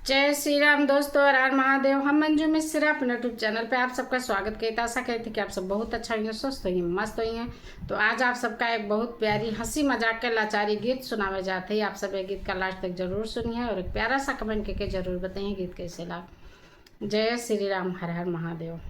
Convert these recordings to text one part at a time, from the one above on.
जय श्री राम दोस्तों, हर हर महादेव। हम मंजू मिश्रा अपने यूट्यूब चैनल पे आप सबका स्वागत करते। आशा करती कि आप सब बहुत अच्छा होंगे, स्वस्थ होंगे, मस्त होंगे। तो आज आप सबका एक बहुत प्यारी हंसी मजाक के लाचारी गीत सुनावे जाते हैं। आप सब ये गीत का लास्ट तक जरूर सुनिए और एक प्यारा सा कमेंट करके जरूर बताइए गीत कैसे लगा। जय श्री राम, हर हर महादेव।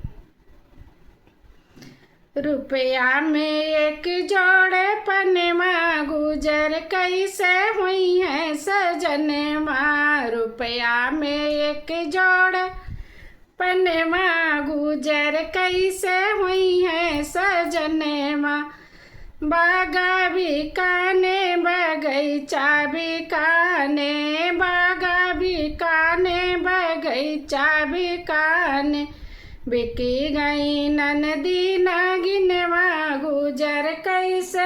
रुपया में एक जोड़े पनमा गुजर कैसे हुई है सजनमा। रुपया में एक जोड़े पनमा गुजर कैसे हुई है सजनमा। बागा भी काने बगीचा भी काने, बागा भी काने बगीचा भी काने। बिकी गई ननदी नागिनवा गुजर कैसे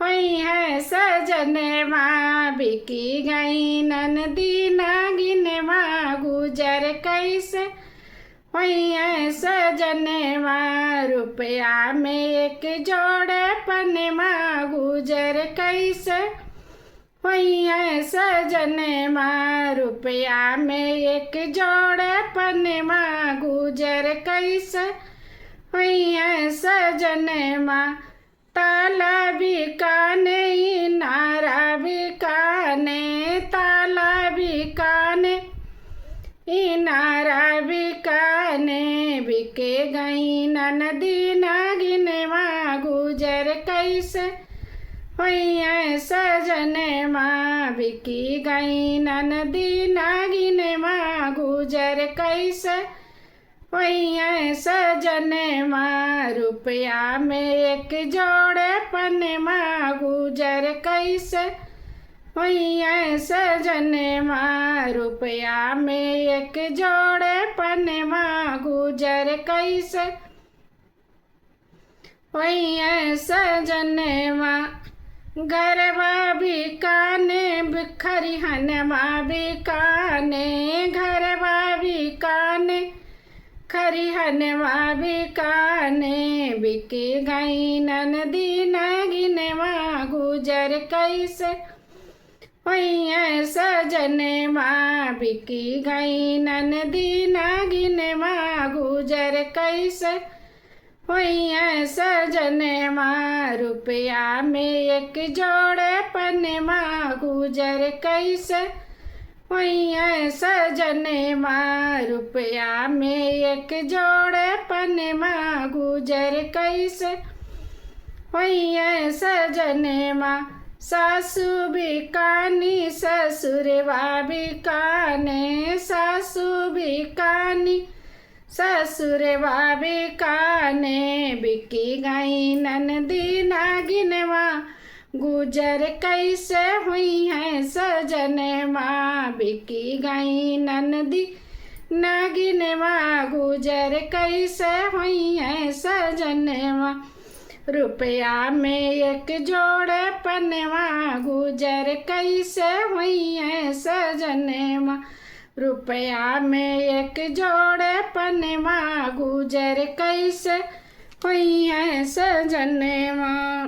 हुई है सजनवा। बिकी गई ननदी नागिनवा गुजर कैसे हुई है सजनवा। रुपया में एक जोड़े पनमा गुजर कैसे हुई है सजनमा। रुपया में एक जोड़े पनमा गुजर कैसे हुई है सजनमा। ताला भी काने नारा भी काने, ताला भी काने नारा भी काने। बिके गई ननदी नागिनवा गुजर कैसे हुई है सजनमा। बिकी गई ननदी नागिनवा गुजर कैसे हुई है सजनमा। रुपया में एक जोड़े पनमा गुजर कैसे हुई है सजनमा। रुपया में एक जोड़े पनमा गुजर कैसे हुई है सजनमा। गरबा भी काने खरिहनवा भी काने, गरबा भी काने खरिहनवा भी काने। बिकी गई ननदी नागिनवा गुजर कैसे हुई है सजनवा। बिकी गई ननदी नागिनवा गुजर कैसे हुई है सजनवा। रुपया में एक जोड़े पनमा गुजर कैसे हुई है सजनवा। रुपया में एक जोड़े पनमा गुजर कैसे हुई है सजनवा। सासू भी कानी ससुरवा भी काने, सासू भी कानी ससुरवा भी काने। बिकी गई ननदी नागिनवा गुजर कैसे हुई है सजनवा। बिकी गई ननदी नागिनवा गुजर कैसे हुई है सजनवा। रुपया में एक जोड़े पनवा गुजर कैसे हुई है सजनवा। रुपया में एक जोड़े पनवा गुजर कैसे हुई है सजनवा।